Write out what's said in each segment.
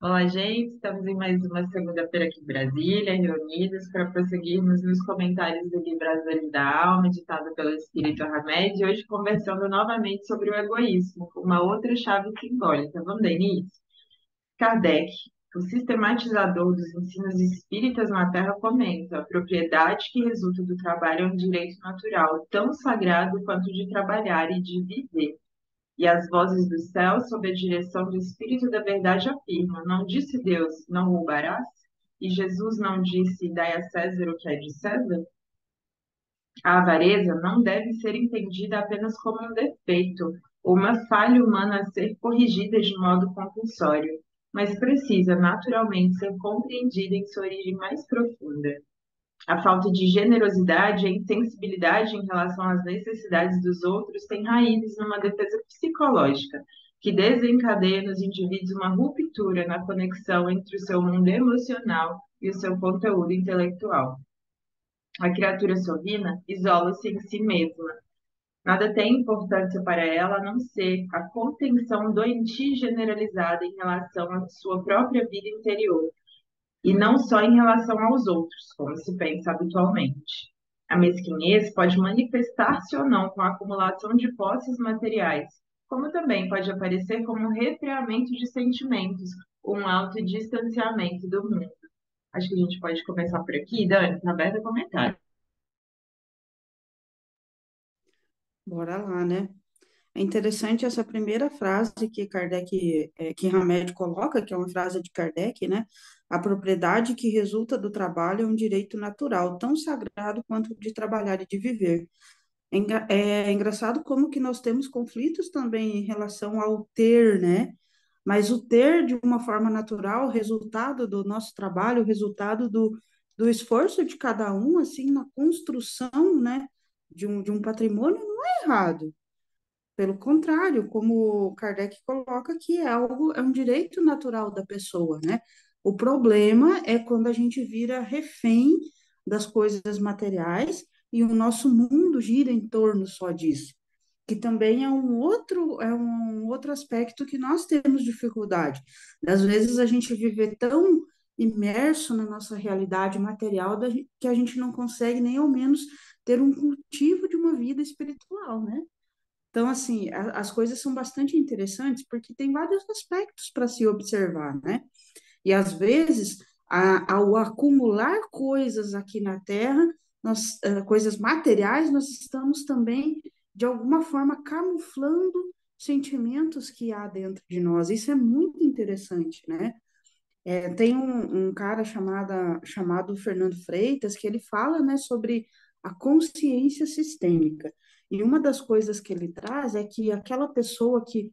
Olá, gente. Estamos em mais uma segunda-feira aqui em Brasília, reunidos para prosseguirmos nos comentários do livro As Dores da Alma, ditado pelo Espírito Hamed, e hoje conversando novamente sobre o egoísmo, uma outra chave simbólica. Vamos dar início? Kardec, o sistematizador dos ensinos espíritas na Terra, comenta: a propriedade que resulta do trabalho é um direito natural, tão sagrado quanto o de trabalhar e de viver. E as vozes do céu, sob a direção do Espírito da Verdade, afirmam: não disse Deus, não roubarás? E Jesus não disse: dai a César o que é de César? A avareza não deve ser entendida apenas como um defeito ou uma falha humana a ser corrigida de modo compulsório, mas precisa naturalmente ser compreendida em sua origem mais profunda. A falta de generosidade e a insensibilidade em relação às necessidades dos outros tem raízes numa defesa psicológica, que desencadeia nos indivíduos uma ruptura na conexão entre o seu mundo emocional e o seu conteúdo intelectual. A criatura sovina isola-se em si mesma. Nada tem importância para ela a não ser a contenção doentia generalizada em relação à sua própria vida interior, e não só em relação aos outros, como se pensa habitualmente. A mesquinhez pode manifestar-se ou não com a acumulação de posses materiais, como também pode aparecer como um refreamento de sentimentos ou um autodistanciamento do mundo. Acho que a gente pode começar por aqui, Dani, está aberto a comentário. Bora lá, né? É interessante essa primeira frase que Kardec, que Hamed coloca, que é uma frase de Kardec, né? A propriedade que resulta do trabalho é um direito natural, tão sagrado quanto o de trabalhar e de viver. É engraçado como que nós temos conflitos também em relação ao ter, né? Mas o ter de uma forma natural, o resultado do nosso trabalho, o resultado do esforço de cada um, assim, na construção, né? De um patrimônio não é errado. Pelo contrário, como Kardec coloca, que é algo, é um direito natural da pessoa, né? O problema é quando a gente vira refém das coisas materiais e o nosso mundo gira em torno só disso, que também é um outro aspecto que nós temos dificuldade. Às vezes a gente vive tão imerso na nossa realidade material que a gente não consegue nem ao menos ter um cultivo de uma vida espiritual, né? Então, assim, as coisas são bastante interessantes porque tem vários aspectos para se observar, né? E às vezes, ao acumular coisas aqui na Terra, coisas materiais, nós estamos também, de alguma forma, camuflando sentimentos que há dentro de nós. Isso é muito interessante, né? Tem um cara chamado Fernando Freitas que ele fala, né, sobre a consciência sistêmica. E uma das coisas que ele traz é que aquela pessoa que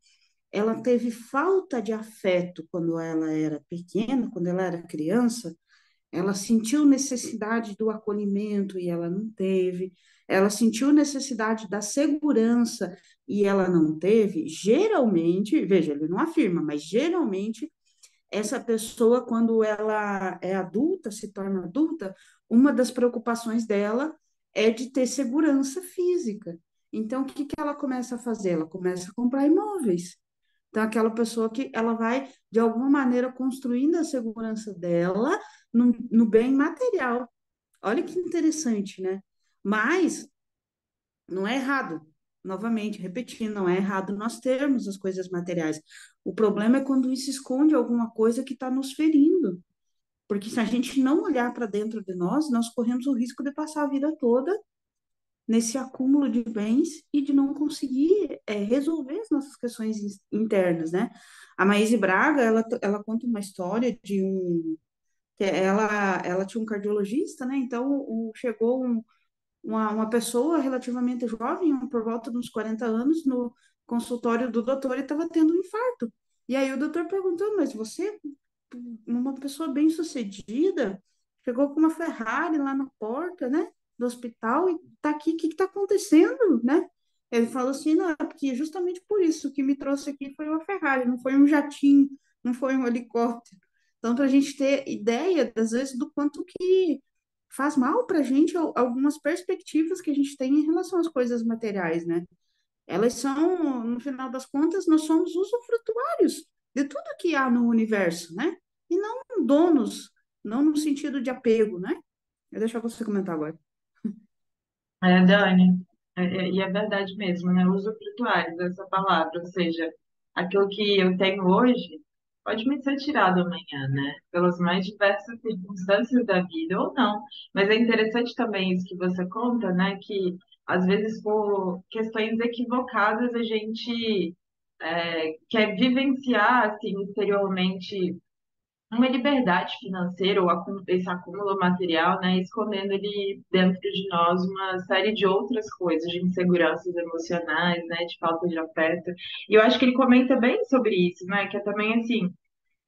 ela teve falta de afeto quando ela era pequena, quando ela era criança, ela sentiu necessidade do acolhimento e ela não teve. Ela sentiu necessidade da segurança e ela não teve. Geralmente, veja, ele não afirma, mas geralmente essa pessoa, quando ela é adulta, se torna adulta, uma das preocupações dela é de ter segurança física. Então, o que que ela começa a fazer? Ela começa a comprar imóveis. Então, aquela pessoa que ela vai, de alguma maneira, construindo a segurança dela no bem material. Olha que interessante, né? Mas não é errado, novamente, repetindo, não é errado nós termos as coisas materiais. O problema é quando isso esconde alguma coisa que está nos ferindo. Porque se a gente não olhar para dentro de nós, nós corremos o risco de passar a vida toda nesse acúmulo de bens e de não conseguir resolver as nossas questões internas, né? A Maíse Braga, ela conta uma história de que ela tinha um cardiologista, né? Então, chegou uma pessoa relativamente jovem, por volta dos 40 anos, no consultório do doutor e estava tendo um infarto. E aí o doutor perguntou, mas você, uma pessoa bem-sucedida, chegou com uma Ferrari lá na porta, né, do hospital e tá aqui, o que está acontecendo, né? Ele falou assim, não, é porque justamente por isso o que me trouxe aqui foi uma Ferrari, não foi um jatinho, não foi um helicóptero. Então, para a gente ter ideia, às vezes, do quanto que faz mal para a gente algumas perspectivas que a gente tem em relação às coisas materiais, né? Elas são, no final das contas, nós somos usufrutuários de tudo que há no universo, né? são donos, não no sentido de apego, né? Eu deixar você comentar agora. Dani, e é verdade mesmo, né? Usufrutuários, essa palavra, ou seja, aquilo que eu tenho hoje pode me ser tirado amanhã, né? Pelas mais diversas circunstâncias da vida, ou não. Mas é interessante também isso que você conta, né? Que às vezes por questões equivocadas a gente quer vivenciar, assim, exteriormente uma liberdade financeira ou esse acúmulo material, né, escondendo ali dentro de nós uma série de outras coisas, de inseguranças emocionais, né, de falta de afeto. E eu acho que ele comenta bem sobre isso, né, que é também assim,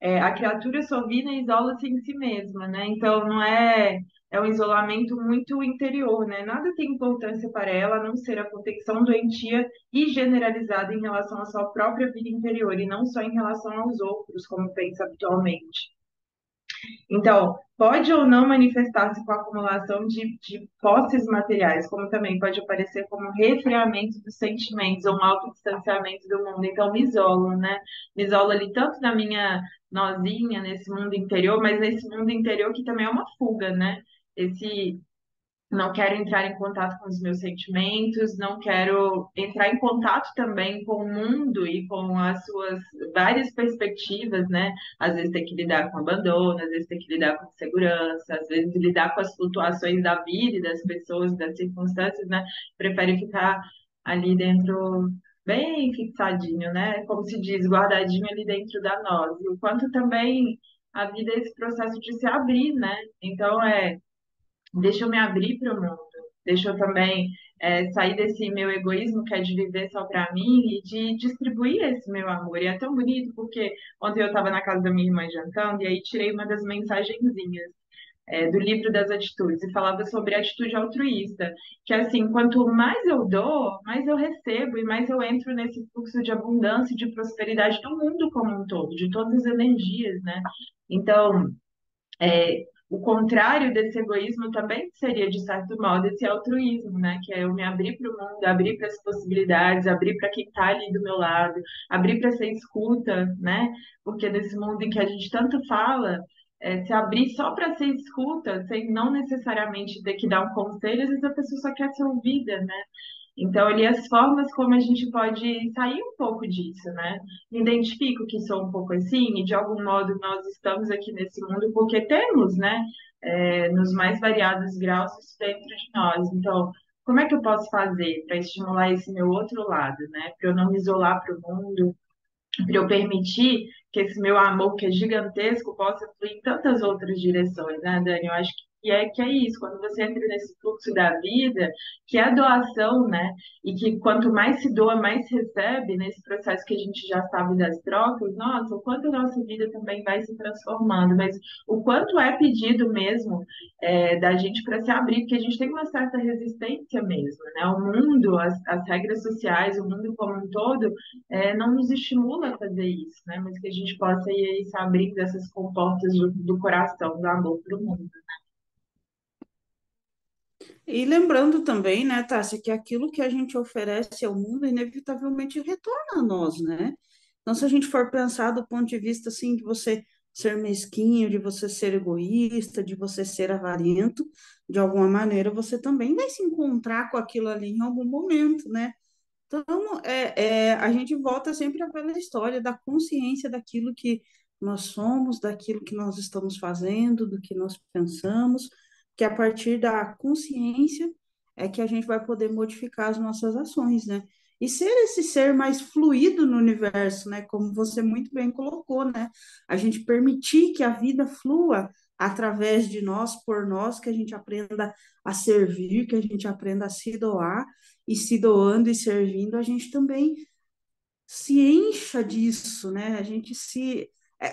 a criatura sovina isola-se em si mesma, né, então não é é um isolamento muito interior, né? Nada tem importância para ela a não ser a conexão doentia e generalizada em relação à sua própria vida interior e não só em relação aos outros, como pensa habitualmente. Então, pode ou não manifestar-se com a acumulação de posses materiais, como também pode aparecer como refriamento dos sentimentos ou um autodistanciamento do mundo. Então, me isolo, né? Me isolo ali tanto na minha nozinha, nesse mundo interior, mas nesse mundo interior que também é uma fuga, né? Esse não quero entrar em contato com os meus sentimentos, não quero entrar em contato também com o mundo e com as suas várias perspectivas, né? Às vezes tem que lidar com abandono, às vezes tem que lidar com segurança, às vezes lidar com as flutuações da vida e das pessoas, das circunstâncias, né? Prefere ficar ali dentro, bem fixadinho, né? Como se diz, guardadinho ali dentro da nós. E o quanto também a vida é esse processo de se abrir, né? Então, deixa eu me abrir para o mundo, deixa eu também sair desse meu egoísmo que é de viver só para mim e de distribuir esse meu amor. E é tão bonito porque ontem eu estava na casa da minha irmã jantando e aí tirei uma das mensagenzinhas do livro das atitudes e falava sobre a atitude altruísta, que é assim, quanto mais eu dou, mais eu recebo e mais eu entro nesse fluxo de abundância e de prosperidade do mundo como um todo, de todas as energias, né? Então, o contrário desse egoísmo também seria, de certo modo, esse altruísmo, né? Que é eu me abrir para o mundo, abrir para as possibilidades, abrir para quem está ali do meu lado, abrir para ser escuta, né? Porque nesse mundo em que a gente tanto fala, se abrir só para ser escuta, sem não necessariamente ter que dar um conselho, às vezes a pessoa só quer ser ouvida, né? Então, ali as formas como a gente pode sair um pouco disso, né? Me identifico que sou um pouco assim, e de algum modo nós estamos aqui nesse mundo porque temos, né, nos mais variados graus isso dentro de nós. Então, como é que eu posso fazer para estimular esse meu outro lado, né? Para eu não me isolar para o mundo, para eu permitir que esse meu amor, que é gigantesco, possa fluir em tantas outras direções, né, Dani? Eu acho que é isso, quando você entra nesse fluxo da vida, que é a doação, né? E que quanto mais se doa, mais se recebe, nesse processo que a gente já sabe das trocas, nossa, o quanto a nossa vida também vai se transformando, mas o quanto é pedido mesmo da gente para se abrir, porque a gente tem uma certa resistência mesmo, né? O mundo, as regras sociais, o mundo como um todo, não nos estimula a fazer isso, né? Mas que a gente possa ir aí se abrindo essas comportas do coração, do amor para o mundo. E lembrando também, né, Tássia, que aquilo que a gente oferece ao mundo inevitavelmente retorna a nós, né? Então, se a gente for pensar do ponto de vista, assim, de você ser mesquinho, de você ser egoísta, de você ser avarento, de alguma maneira você também vai se encontrar com aquilo ali em algum momento, né? Então, a gente volta sempre à velha história da consciência daquilo que nós somos, daquilo que nós estamos fazendo, do que nós pensamos, que a partir da consciência é que a gente vai poder modificar as nossas ações, né? E ser esse ser mais fluido no universo, né? Como você muito bem colocou, né? A gente permitir que a vida flua através de nós, por nós, que a gente aprenda a servir, que a gente aprenda a se doar e se doando e servindo, a gente também se encha disso, né? A gente se.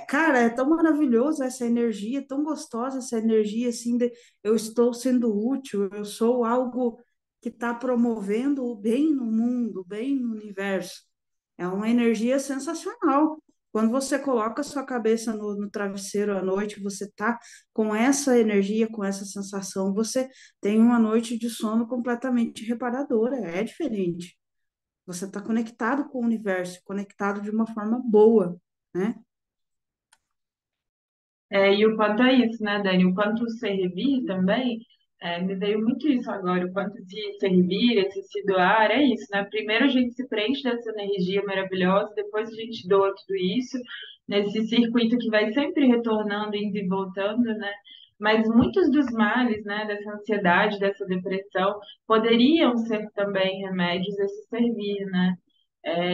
Cara, é tão maravilhoso essa energia, tão gostosa essa energia, assim, de eu estou sendo útil, eu sou algo que está promovendo o bem no mundo, o bem no universo. É uma energia sensacional. Quando você coloca a sua cabeça no travesseiro à noite, você está com essa energia, com essa sensação, você tem uma noite de sono completamente reparadora, é diferente. Você está conectado com o universo, conectado de uma forma boa, né? E o quanto é isso, né, Dani? O quanto servir também, me veio muito isso agora, o quanto de servir, esse se doar, é isso, né? Primeiro a gente se preenche dessa energia maravilhosa, depois a gente doa tudo isso, nesse circuito que vai sempre retornando, indo e voltando, né? Mas muitos dos males, né, dessa ansiedade, dessa depressão, poderiam ser também remédios a se servir, né?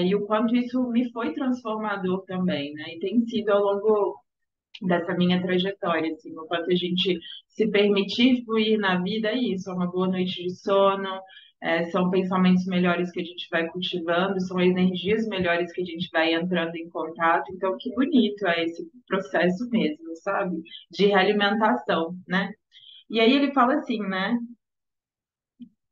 E o quanto isso me foi transformador também, né? E tem sido ao longo dessa minha trajetória, assim, o quanto a gente se permitir fluir na vida é isso, é uma boa noite de sono, são pensamentos melhores que a gente vai cultivando, são energias melhores que a gente vai entrando em contato, então que bonito é esse processo mesmo, sabe? De realimentação, né? E aí ele fala assim, né?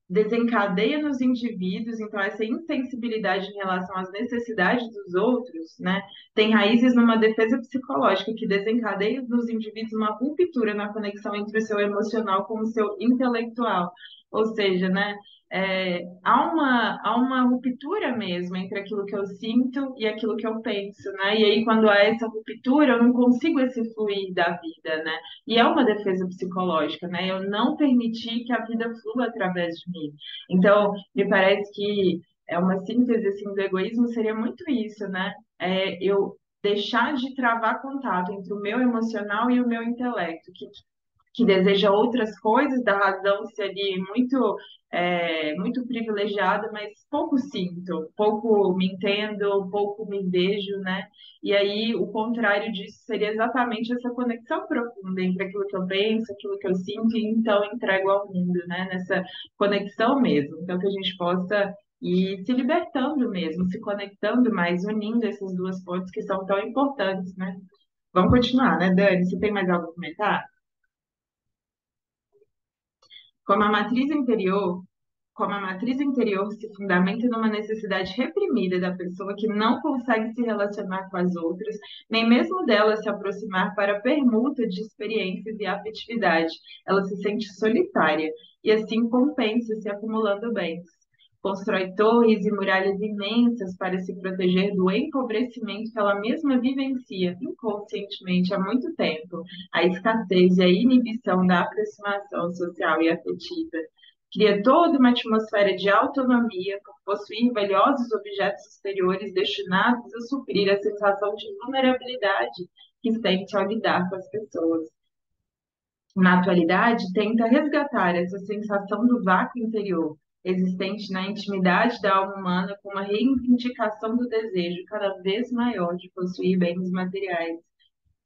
Desencadeia nos indivíduos, então essa insensibilidade em relação às necessidades dos outros, né, tem raízes numa defesa psicológica que desencadeia nos indivíduos uma ruptura na conexão entre o seu emocional com o seu intelectual. Ou seja, né, há uma ruptura mesmo entre aquilo que eu sinto e aquilo que eu penso, né? E aí, quando há essa ruptura, eu não consigo esse fluir da vida, né? E é uma defesa psicológica, né? Eu não permitir que a vida flua através de mim. Então, me parece que é uma síntese assim, do egoísmo seria muito isso, né? Eu deixar de travar contato entre o meu emocional e o meu intelecto, que deseja outras coisas, da razão ser ali muito privilegiada, mas pouco sinto, pouco me entendo, pouco me vejo, né? E aí o contrário disso seria exatamente essa conexão profunda entre aquilo que eu penso, aquilo que eu sinto, e então entrego ao mundo, né? Nessa conexão mesmo. Então que a gente possa ir se libertando mesmo, se conectando mais, unindo essas duas pontes que são tão importantes, né? Vamos continuar, né, Dani? Você tem mais algo a comentar? Como a matriz interior, como a matriz interior se fundamenta numa necessidade reprimida da pessoa que não consegue se relacionar com as outras, nem mesmo dela se aproximar para a permuta de experiências e afetividade, ela se sente solitária e assim compensa-se acumulando bens. Constrói torres e muralhas imensas para se proteger do empobrecimento que ela mesma vivencia inconscientemente há muito tempo, a escassez e a inibição da aproximação social e afetiva. Cria toda uma atmosfera de autonomia por possuir valiosos objetos exteriores destinados a suprir a sensação de vulnerabilidade que sente ao lidar com as pessoas. Na atualidade, tenta resgatar essa sensação do vácuo interior, existente na intimidade da alma humana, com uma reivindicação do desejo cada vez maior de possuir bens materiais.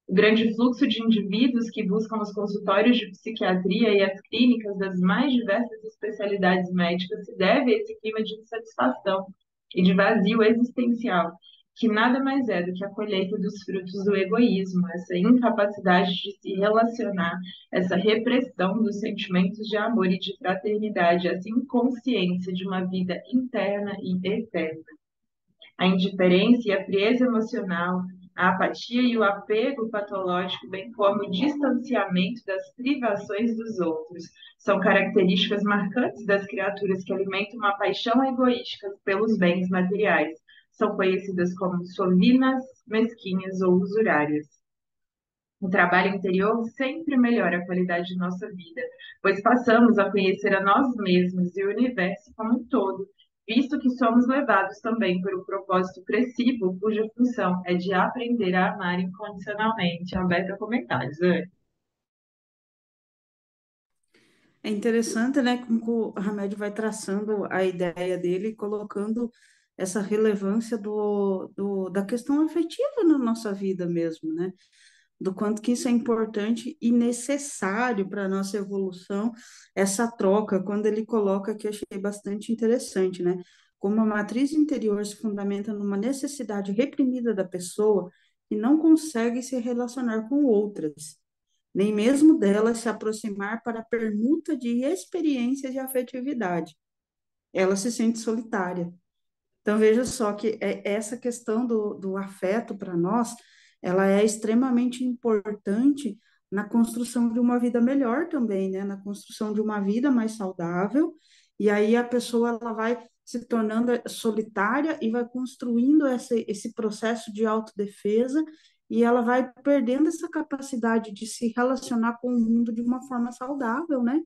O grande fluxo de indivíduos que buscam os consultórios de psiquiatria e as clínicas das mais diversas especialidades médicas se deve a esse clima de insatisfação e de vazio existencial, que nada mais é do que a colheita dos frutos do egoísmo, essa incapacidade de se relacionar, essa repressão dos sentimentos de amor e de fraternidade, essa inconsciência de uma vida interna e eterna. A indiferença e a frieza emocional, a apatia e o apego patológico, bem como o distanciamento das privações dos outros, são características marcantes das criaturas que alimentam uma paixão egoística pelos bens materiais. São conhecidas como solinas, mesquinhas ou usurárias. O trabalho interior sempre melhora a qualidade de nossa vida, pois passamos a conhecer a nós mesmos e o universo como um todo, visto que somos levados também por um propósito crescido, cuja função é de aprender a amar incondicionalmente. Aberta a comentários, Anne. É interessante, né, como o Hamed vai traçando a ideia dele e colocando essa relevância da questão afetiva na nossa vida mesmo, né? Do quanto que isso é importante e necessário para a nossa evolução, essa troca, quando ele coloca que eu achei bastante interessante, né? Como a matriz interior se fundamenta numa necessidade reprimida da pessoa que não consegue se relacionar com outras, nem mesmo dela se aproximar para a permuta de experiências de afetividade. Ela se sente solitária. Então, veja só que essa questão do afeto para nós, ela é extremamente importante na construção de uma vida melhor também, né? Na construção de uma vida mais saudável. E aí a pessoa ela vai se tornando solitária e vai construindo esse processo de autodefesa e ela vai perdendo essa capacidade de se relacionar com o mundo de uma forma saudável, né?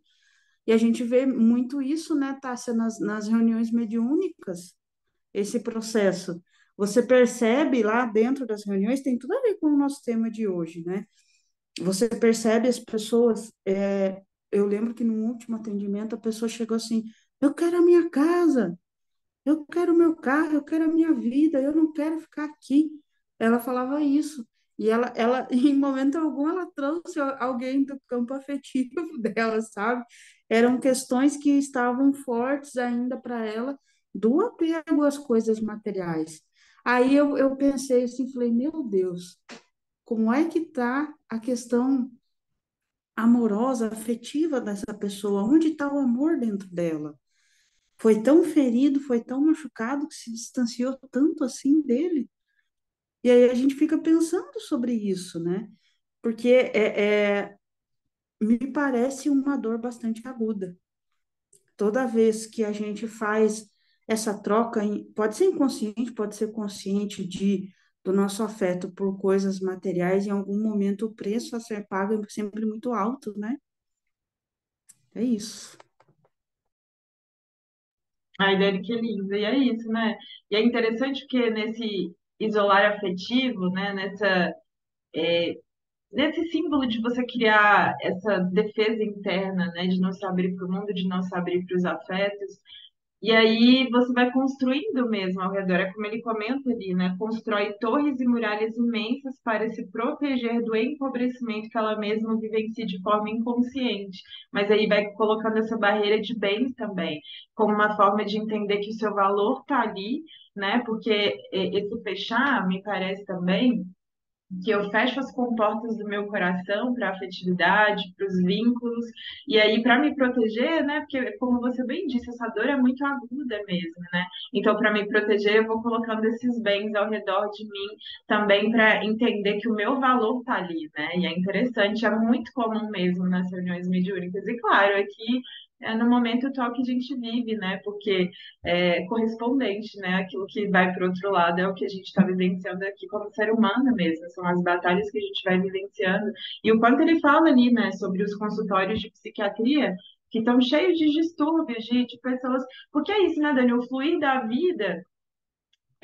E a gente vê muito isso, né, Tássia, nas reuniões mediúnicas, esse processo. Você percebe lá dentro das reuniões, tem tudo a ver com o nosso tema de hoje, né? Você percebe as pessoas. Eu lembro que no último atendimento a pessoa chegou assim: eu quero a minha casa, eu quero o meu carro, eu quero a minha vida, eu não quero ficar aqui. Ela falava isso. E em momento algum, ela trouxe alguém do campo afetivo dela, sabe? Eram questões que estavam fortes ainda para ela, do apego às coisas materiais. Aí eu pensei assim, falei, meu Deus, como é que está a questão amorosa, afetiva dessa pessoa? Onde está o amor dentro dela? Foi tão ferido, foi tão machucado que se distanciou tanto assim dele. E aí a gente fica pensando sobre isso, né? Porque me parece uma dor bastante aguda. Toda vez que a gente faz essa troca, pode ser inconsciente, pode ser consciente do nosso afeto por coisas materiais, em algum momento o preço a ser pago é sempre muito alto, né? É isso. Ai, Dani, que lindo. E é isso, né? E é interessante porque nesse isolar afetivo, né? Nesse símbolo de você criar essa defesa interna, né? De não se abrir para o mundo, de não se abrir para os afetos. E aí você vai construindo mesmo ao redor, é como ele comenta ali, né? Constrói torres e muralhas imensas para se proteger do empobrecimento que ela mesma vivencia de forma inconsciente. Mas aí vai colocando essa barreira de bens também, como uma forma de entender que o seu valor está ali, né? Porque esse fechar, me parece também que eu fecho as comportas do meu coração para a afetividade, para os vínculos, e aí para me proteger, né? Porque como você bem disse, essa dor é muito aguda mesmo, né? Então para me proteger, eu vou colocando esses bens ao redor de mim também para entender que o meu valor está ali, né? E é interessante, é muito comum mesmo nas reuniões mediúnicas. E claro, aqui é no momento atual que a gente vive, né? Porque é correspondente, né? Aquilo que vai para o outro lado é o que a gente está vivenciando aqui como ser humano mesmo, são as batalhas que a gente vai vivenciando. E o quanto ele fala ali, né, sobre os consultórios de psiquiatria, que estão cheios de distúrbios, de pessoas. Porque é isso, né, Dani? O fluir da vida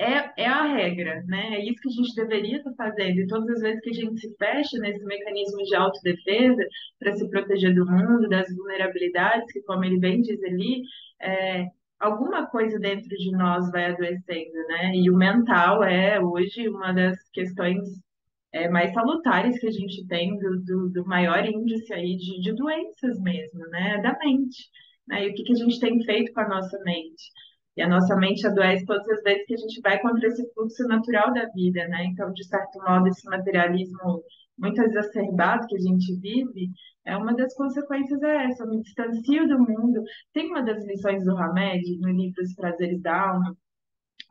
é a regra, né? É isso que a gente deveria estar fazendo. E todas as vezes que a gente se fecha nesse mecanismo de autodefesa para se proteger do mundo, das vulnerabilidades, que, como ele bem diz ali, é, alguma coisa dentro de nós vai adoecendo, né? E o mental é hoje uma das questões mais salutares que a gente tem do maior índice aí de doenças mesmo, né? Da mente, né? E o que que a gente tem feito com a nossa mente? E a nossa mente adoece todas as vezes que a gente vai contra esse fluxo natural da vida, né? Então, de certo modo, esse materialismo muito exacerbado que a gente vive, uma das consequências é essa, eu me distancio do mundo. Tem uma das lições do Hamed, no livro Os Prazeres da Alma,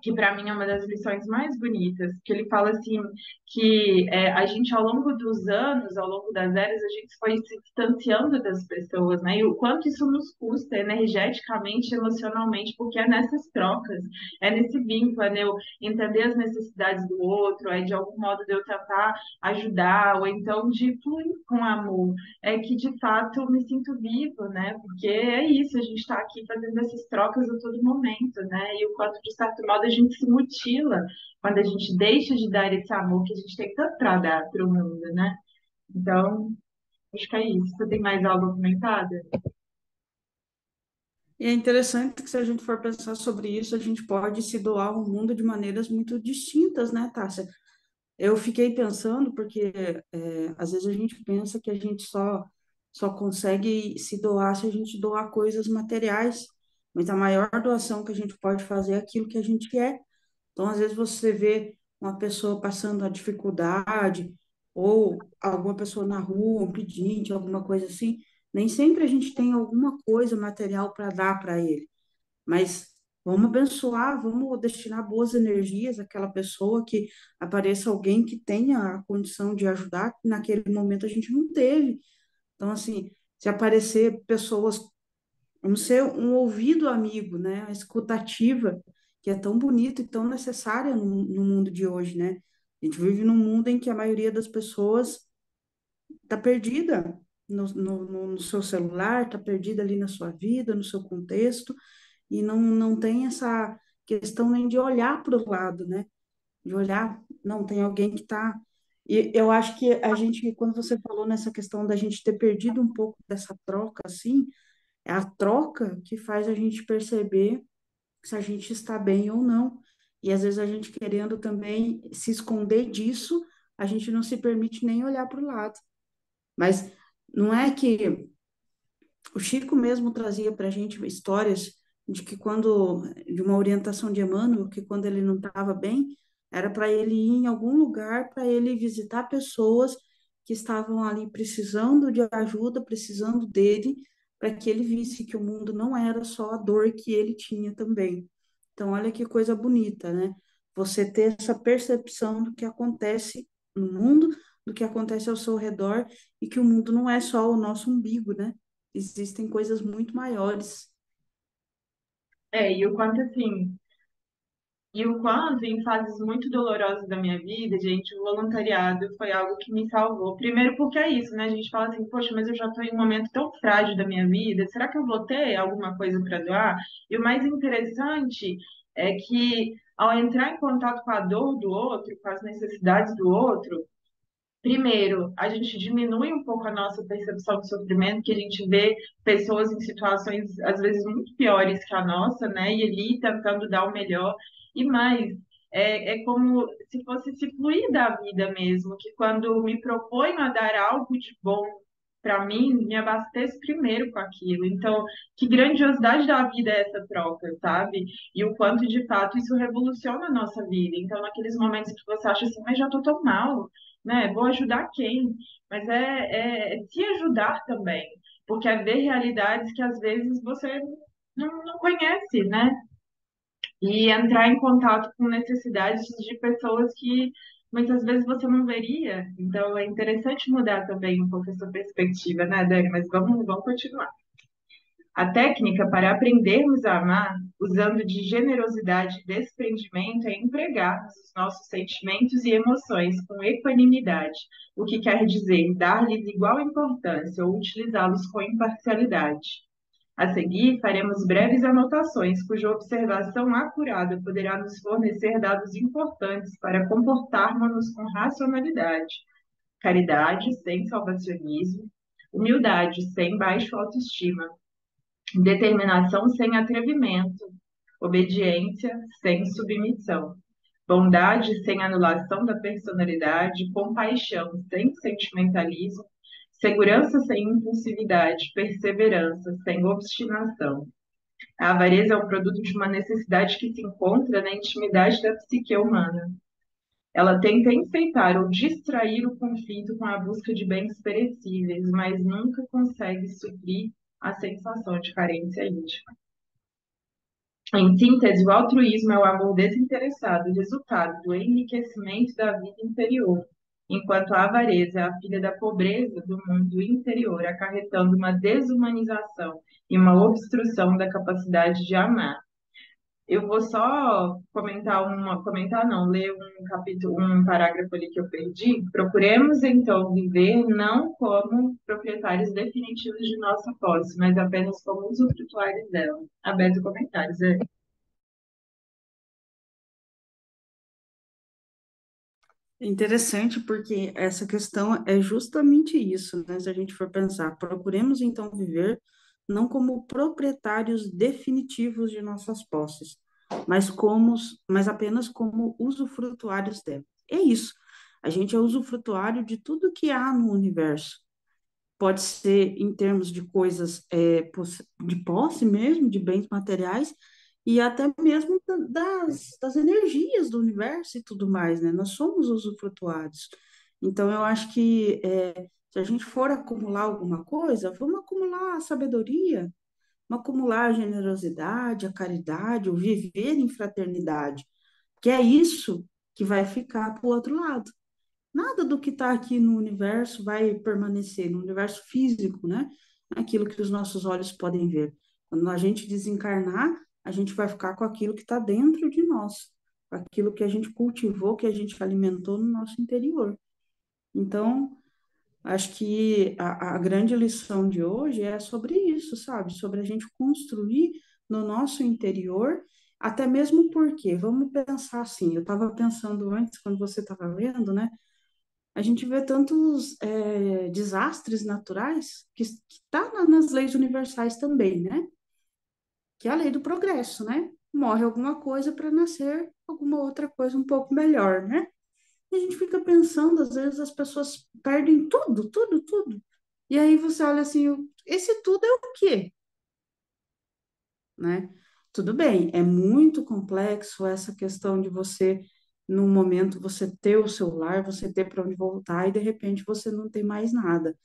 que para mim é uma das lições mais bonitas, que ele fala assim que a gente ao longo dos anos, ao longo das eras, a gente foi se distanciando das pessoas, né? E o quanto isso nos custa energeticamente, emocionalmente, porque é nessas trocas, é nesse vínculo, é de eu entender as necessidades do outro, é de algum modo de eu tentar ajudar, ou então de fluir com amor, é que de fato me sinto vivo, né? Porque é isso, a gente está aqui fazendo essas trocas a todo momento, né? E o quanto, de certo modo, a gente se mutila quando a gente deixa de dar esse amor que a gente tem tanto para dar para o mundo, né? Então, acho que é isso. Você tem mais algo comentado? E é interessante que se a gente for pensar sobre isso, a gente pode se doar ao mundo de maneiras muito distintas, né, Tássia? Eu fiquei pensando, porque às vezes a gente pensa que a gente só consegue se doar se a gente doar coisas materiais, mas a maior doação que a gente pode fazer é aquilo que a gente é. Então, às vezes você vê uma pessoa passando a dificuldade, ou alguma pessoa na rua, um pedinte, alguma coisa assim, nem sempre a gente tem alguma coisa material para dar para ele. Mas vamos abençoar, vamos destinar boas energias àquela pessoa, que apareça alguém que tenha a condição de ajudar, que naquele momento a gente não teve. Então, assim, se aparecer pessoas Vamos ser um ouvido amigo, né? A escutativa, que é tão bonita e tão necessária no mundo de hoje, né? A gente vive num mundo em que a maioria das pessoas está perdida no seu celular, está perdida ali na sua vida, no seu contexto, e não tem essa questão nem de olhar para o lado, né? De olhar, não, tem alguém que está. E eu acho que a gente, quando você falou nessa questão da gente ter perdido um pouco dessa troca, assim, é a troca que faz a gente perceber se a gente está bem ou não. E às vezes a gente querendo também se esconder disso, a gente não se permite nem olhar para o lado. Mas não é que o Chico mesmo trazia para a gente histórias de que quando, de uma orientação de Emmanuel, que quando ele não estava bem, era para ele ir em algum lugar, para ele visitar pessoas que estavam ali precisando de ajuda, precisando dele, para que ele visse que o mundo não era só a dor que ele tinha também. Então, olha que coisa bonita, né? Você ter essa percepção do que acontece no mundo, do que acontece ao seu redor, e que o mundo não é só o nosso umbigo, né? Existem coisas muito maiores. E o quanto assim, e o quanto em fases muito dolorosas da minha vida, gente, o voluntariado foi algo que me salvou. Primeiro porque é isso, né? A gente fala assim, poxa, mas eu já estou em um momento tão frágil da minha vida, será que eu vou ter alguma coisa para doar? E o mais interessante é que ao entrar em contato com a dor do outro, com as necessidades do outro, primeiro, a gente diminui um pouco a nossa percepção de sofrimento, que a gente vê pessoas em situações, às vezes, muito piores que a nossa, né? E ali tentando dar o melhor. E mais, é como se fosse se fluir da vida mesmo, que quando me proponho a dar algo de bom para mim, me abasteço primeiro com aquilo. Então, que grandiosidade da vida é essa troca, sabe? E o quanto, de fato, isso revoluciona a nossa vida. Então, naqueles momentos que você acha assim, mas já tô tão mal, né? Vou ajudar quem? Mas é se ajudar também, porque é ver realidades que às vezes você não conhece, né? E entrar em contato com necessidades de pessoas que muitas vezes você não veria. Então é interessante mudar também um pouco essa perspectiva, né, Dani? Mas vamos continuar. A técnica para aprendermos a amar, usando de generosidade e desprendimento, é empregarmos os nossos sentimentos e emoções com equanimidade, o que quer dizer dar-lhes igual importância ou utilizá-los com imparcialidade. A seguir, faremos breves anotações, cuja observação acurada poderá nos fornecer dados importantes para comportarmos-nos com racionalidade, caridade sem salvacionismo, humildade sem baixa autoestima, determinação sem atrevimento, obediência sem submissão, bondade sem anulação da personalidade, compaixão sem sentimentalismo, segurança sem impulsividade, perseverança sem obstinação. A avareza é o produto de uma necessidade que se encontra na intimidade da psique humana. Ela tenta enfeitar ou distrair o conflito com a busca de bens perecíveis, mas nunca consegue suprir a sensação de carência íntima. Em síntese, o altruísmo é o amor desinteressado, resultado do enriquecimento da vida interior, enquanto a avareza é a filha da pobreza do mundo interior, acarretando uma desumanização e uma obstrução da capacidade de amar. Eu vou só comentar não, ler um capítulo, um parágrafo ali que eu perdi. Procuremos então viver não como proprietários definitivos de nossa posse, mas apenas como usufrutuários dela. Aberto comentários. É interessante porque essa questão é justamente isso, né? Se a gente for pensar, procuremos então viver não como proprietários definitivos de nossas posses, mas apenas como usufrutuários delas. É isso. A gente é usufrutuário de tudo que há no universo. Pode ser em termos de coisas de posse mesmo, de bens materiais, e até mesmo das energias do universo e tudo mais, né? Nós somos usufrutuados. Então, eu acho que se a gente for acumular alguma coisa, vamos acumular a sabedoria, vamos acumular a generosidade, a caridade, o viver em fraternidade, que é isso que vai ficar para o outro lado. Nada do que está aqui no universo vai permanecer, no universo físico, né? Aquilo que os nossos olhos podem ver. Quando a gente desencarnar, a gente vai ficar com aquilo que está dentro de nós, com aquilo que a gente cultivou, que a gente alimentou no nosso interior. Então, acho que a grande lição de hoje é sobre isso, sabe? Sobre a gente construir no nosso interior, até mesmo porque, vamos pensar assim, eu estava pensando antes, quando você estava lendo, né? A gente vê tantos desastres naturais que está nas leis universais também, né? Que é a lei do progresso, né? Morre alguma coisa para nascer alguma outra coisa um pouco melhor, né? E a gente fica pensando, às vezes as pessoas perdem tudo, tudo, tudo. E aí você olha assim, esse tudo é o quê? Né? Tudo bem, é muito complexo essa questão de você, num momento, você ter o celular, você ter para onde voltar e de repente você não tem mais nada.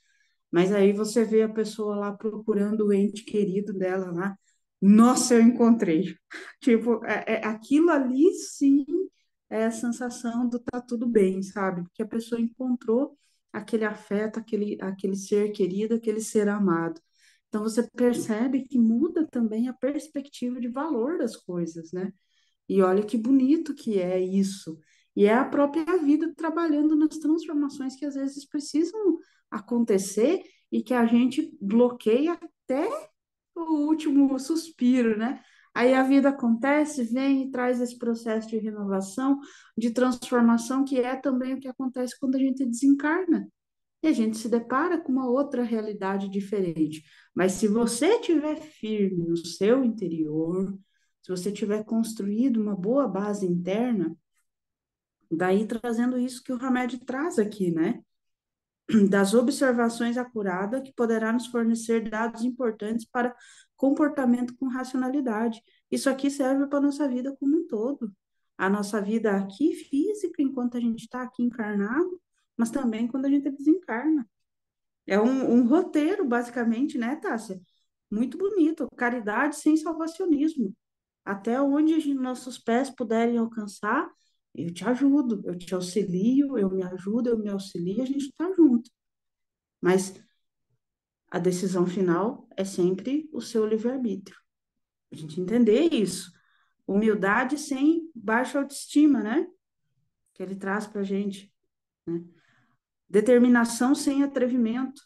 Mas aí você vê a pessoa lá procurando o ente querido dela lá. Nossa, eu encontrei. Tipo, aquilo ali sim é a sensação do tá tudo bem, sabe? Porque a pessoa encontrou aquele afeto, aquele ser querido, aquele ser amado. Então você percebe que muda também a perspectiva de valor das coisas, né? E olha que bonito que é isso. E é a própria vida trabalhando nas transformações que às vezes precisam acontecer e que a gente bloqueia até o último suspiro, né? Aí a vida acontece, vem e traz esse processo de renovação, de transformação, que é também o que acontece quando a gente desencarna. E a gente se depara com uma outra realidade diferente. Mas se você estiver firme no seu interior, se você tiver construído uma boa base interna, daí trazendo isso que o Hamed traz aqui, né? Das observações acuradas que poderá nos fornecer dados importantes para comportamento com racionalidade. Isso aqui serve para a nossa vida como um todo. A nossa vida aqui física, enquanto a gente está aqui encarnado, mas também quando a gente desencarna. É um roteiro, basicamente, né, Tássia? Muito bonito. Caridade sem salvacionismo. Até onde nossos pés puderem alcançar, eu te ajudo, eu te auxilio, eu me ajudo, eu me auxilio, a gente está junto. Mas a decisão final é sempre o seu livre-arbítrio. A gente entender isso. Humildade sem baixa autoestima, né? Que ele traz para a gente. Né? Determinação sem atrevimento.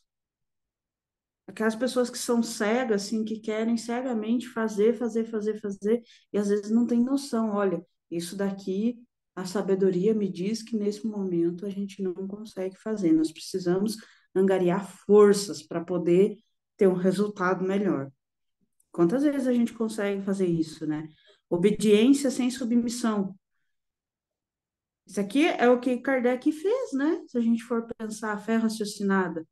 Aquelas pessoas que são cegas, assim, que querem cegamente fazer, fazer, fazer, fazer, e às vezes não tem noção. Olha, isso daqui, a sabedoria me diz que nesse momento a gente não consegue fazer. Nós precisamos angariar forças para poder ter um resultado melhor. Quantas vezes a gente consegue fazer isso, né? Obediência sem submissão. Isso aqui é o que Kardec fez, né? Se a gente for pensar a fé raciocinada.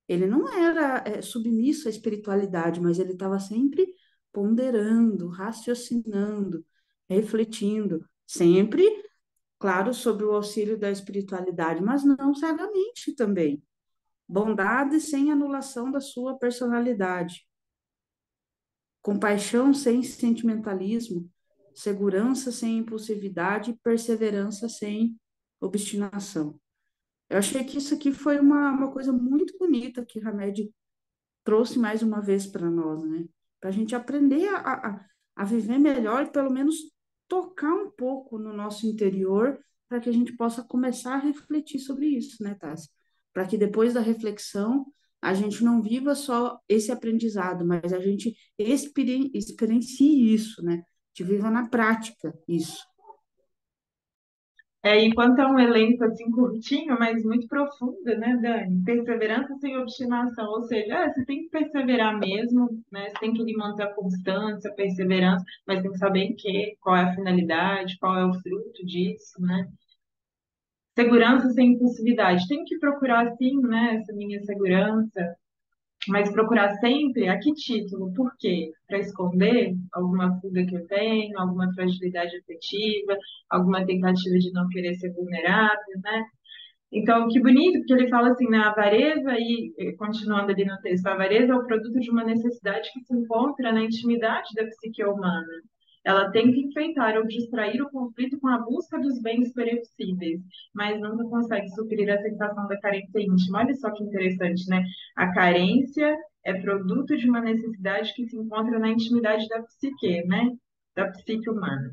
Ele não era submisso à espiritualidade, mas ele estava sempre ponderando, raciocinando, refletindo, sempre, claro, sob o auxílio da espiritualidade, mas não cegamente também. Bondade sem anulação da sua personalidade, compaixão sem sentimentalismo, segurança sem impulsividade, perseverança sem obstinação. Eu achei que isso aqui foi uma coisa muito bonita que Hamed trouxe mais uma vez para nós, né? Para a gente aprender a viver melhor e pelo menos tocar um pouco no nosso interior para que a gente possa começar a refletir sobre isso, né, Tassi? Para que depois da reflexão a gente não viva só esse aprendizado, mas a gente experiencie isso, né? Que viva na prática isso. Enquanto é um elenco assim curtinho, mas muito profundo, né, Dani? Perseverança sem obstinação, ou seja, você tem que perseverar mesmo, né? Você tem que manter a constância, a perseverança, mas tem que saber em quê, qual é a finalidade, qual é o fruto disso, né? Segurança sem impulsividade. Tem que procurar, sim, né, essa minha segurança, mas procurar sempre a que título? Por quê? Para esconder alguma fuga que eu tenho, alguma fragilidade afetiva, alguma tentativa de não querer ser vulnerável, né? Então, que bonito, porque ele fala assim, na avareza, e continuando ali no texto, a avareza é o produto de uma necessidade que se encontra na intimidade da psique humana. Ela tem que enfeitar ou distrair o conflito com a busca dos bens perecíveis, mas nunca consegue suprir a sensação da carência íntima. Olha só que interessante, né? A carência é produto de uma necessidade que se encontra na intimidade da psique, né? Da psique humana.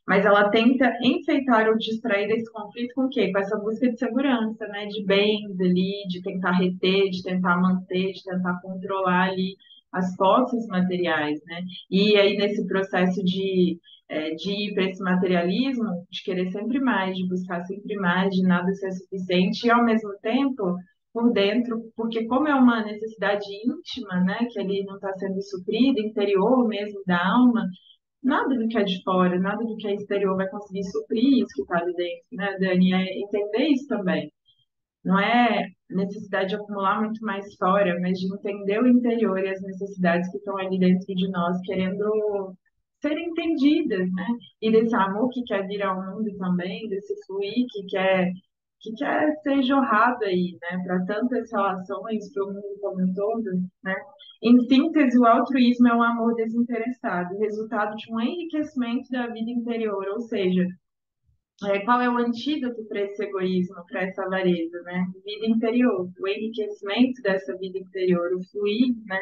Mas ela tenta enfeitar ou distrair esse conflito com o quê? Com essa busca de segurança, né? De bens ali, de tentar reter, de tentar manter, de tentar controlar ali as posses materiais, né? E aí, nesse processo de ir para esse materialismo, de querer sempre mais, de buscar sempre mais, de nada ser suficiente, e ao mesmo tempo, por dentro, porque como é uma necessidade íntima, né? Que ali não está sendo suprida, interior mesmo da alma, nada do que é de fora, nada do que é exterior vai conseguir suprir isso que está ali dentro, né, Dani? É entender isso também. Não é necessidade de acumular muito mais fora, mas de entender o interior e as necessidades que estão ali dentro de nós, querendo ser entendidas, né? E desse amor que quer vir ao mundo também, desse fluir que quer ser jorrado aí, né? Para tantas relações, para o mundo como um todo, né? Em síntese, o altruísmo é um amor desinteressado, resultado de um enriquecimento da vida interior, ou seja, qual é o antídoto para esse egoísmo, para essa avareza, né? Vida interior, o enriquecimento dessa vida interior, o fluir, né,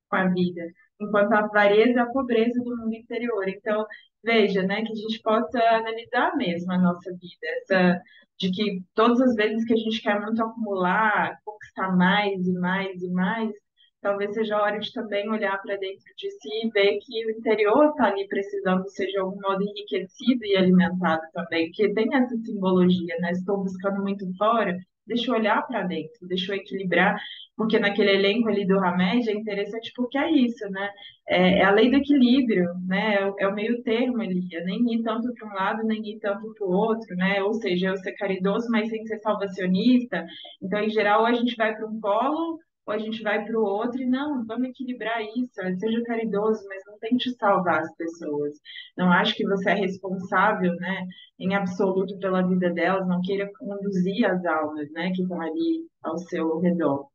com a vida, enquanto a avareza é a pobreza do mundo interior. Então, veja, né, que a gente possa analisar mesmo a nossa vida, de que todas as vezes que a gente quer muito acumular, conquistar mais e mais e mais, talvez seja a hora de também olhar para dentro de si e ver que o interior está ali precisando ser de algum modo enriquecido e alimentado também, porque tem essa simbologia, né? Estou buscando muito fora, deixa eu olhar para dentro, deixa eu equilibrar, porque naquele elenco ali do Hamed é interessante porque é isso, né? É a lei do equilíbrio, né? É o meio termo ali, é nem ir tanto para um lado, nem ir tanto para o outro, né? Ou seja, eu ser caridoso, mas sem ser salvacionista. Então, em geral, ou a gente vai para um polo, ou a gente vai para o outro, e não, vamos equilibrar isso, seja caridoso, mas não tente salvar as pessoas. Não acho que você é responsável, né, em absoluto pela vida delas, não queira conduzir as almas, né, que estão ali ao seu redor.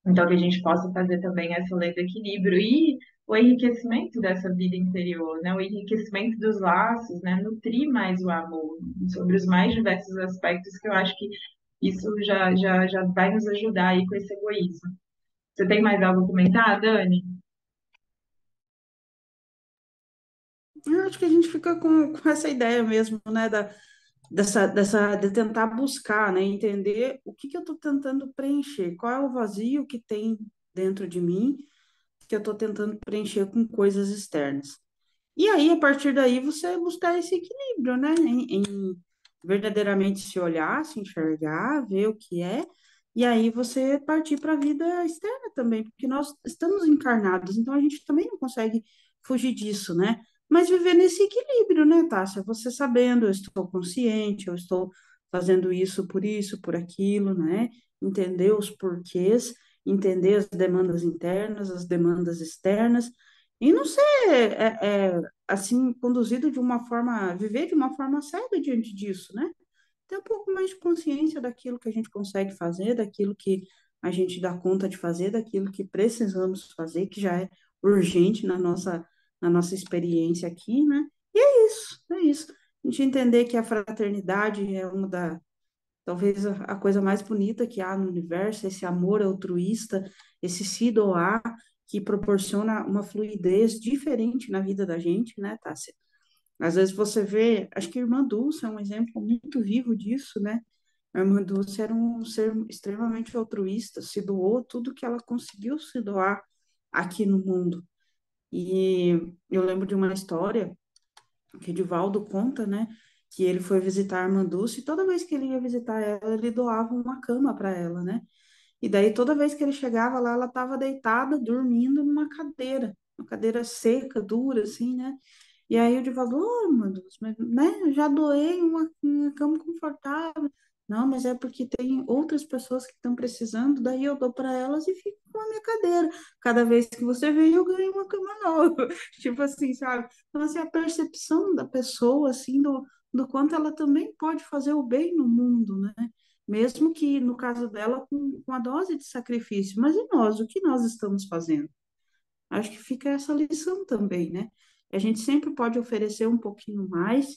Então, que a gente possa fazer também essa lei do equilíbrio e o enriquecimento dessa vida interior, né? O enriquecimento dos laços, né? Nutrir mais o amor, sobre os mais diversos aspectos, que eu acho que isso já vai nos ajudar aí com esse egoísmo. Você tem mais algo a comentar, Dani? Eu acho que a gente fica com essa ideia mesmo, né, de tentar buscar, né, entender o que eu estou tentando preencher, qual é o vazio que tem dentro de mim que eu estou tentando preencher com coisas externas. E aí, a partir daí, você buscar esse equilíbrio, né, em verdadeiramente se olhar, se enxergar, ver o que é, e aí você partir para a vida externa também, porque nós estamos encarnados, então a gente também não consegue fugir disso, né? Mas viver nesse equilíbrio, né, Tássia? Você sabendo, eu estou consciente, eu estou fazendo isso, por aquilo, né? Entender os porquês, entender as demandas internas, as demandas externas, e não ser assim conduzido de uma forma, viver de uma forma cega diante disso, né? Ter um pouco mais de consciência daquilo que a gente consegue fazer, daquilo que a gente dá conta de fazer, daquilo que precisamos fazer, que já é urgente na nossa experiência aqui, né? E é isso, é isso. A gente entender que a fraternidade é talvez a coisa mais bonita que há no universo, esse amor altruísta, esse se doar, que proporciona uma fluidez diferente na vida da gente, né, Tássia? Às vezes você vê, acho que a irmã Dulce é um exemplo muito vivo disso, né? A irmã Dulce era um ser extremamente altruísta, se doou tudo que ela conseguiu se doar aqui no mundo. E eu lembro de uma história que Divaldo conta, né? Que ele foi visitar a irmã Dulce e toda vez que ele ia visitar ela, ele doava uma cama para ela, né? E daí toda vez que ele chegava lá, ela estava deitada, dormindo numa cadeira, uma cadeira seca, dura, assim, né? E aí o Divaldo, oh, meu Deus, mas, né, eu já doei uma cama confortável. Não, mas é porque tem outras pessoas que estão precisando, daí eu dou para elas e fico com a minha cadeira. Cada vez que você vem, eu ganho uma cama nova. Tipo assim, sabe? Então, assim, a percepção da pessoa, assim, do quanto ela também pode fazer o bem no mundo, né? Mesmo que, no caso dela, com a dose de sacrifício. Mas e nós? O que nós estamos fazendo? Acho que fica essa lição também, né? A gente sempre pode oferecer um pouquinho mais,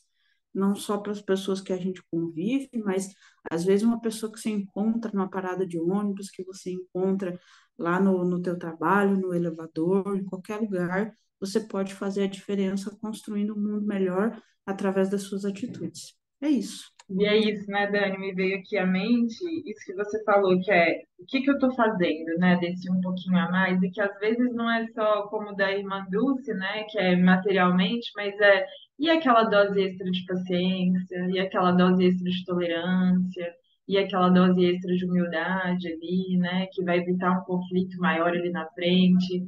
não só para as pessoas que a gente convive, mas às vezes uma pessoa que você encontra numa parada de ônibus, que você encontra lá no teu trabalho, no elevador, em qualquer lugar, você pode fazer a diferença construindo um mundo melhor através das suas atitudes. É isso. E é isso, né, Dani? Me veio aqui à mente isso que você falou, que é o que que eu estou fazendo, né, desse um pouquinho a mais, e que às vezes não é só como da irmã Dulce, né, que é materialmente, mas é e aquela dose extra de paciência, e aquela dose extra de tolerância, e aquela dose extra de humildade ali, né, que vai evitar um conflito maior ali na frente.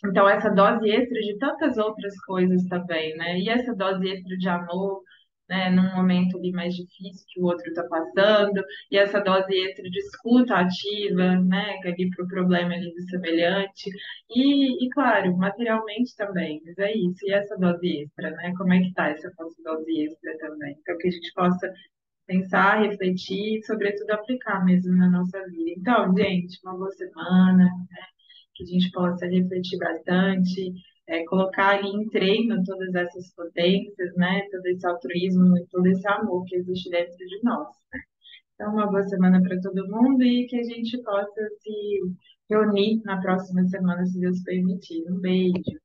Então, essa dose extra de tantas outras coisas também, né? E essa dose extra de amor, né? Num momento ali mais difícil que o outro está passando, e essa dose extra de escuta ativa, né? Que é ali para o problema ali do semelhante. Claro, materialmente também, mas é isso. E essa dose extra, né? Como é que tá essa nossa dose extra também? Então, que a gente possa pensar, refletir e, sobretudo, aplicar mesmo na nossa vida. Então, gente, uma boa semana, que a gente possa refletir bastante, colocar ali em treino todas essas potências, né? Todo esse altruísmo e todo esse amor que existe dentro de nós. Então, uma boa semana para todo mundo e que a gente possa se reunir na próxima semana, se Deus permitir. Um beijo.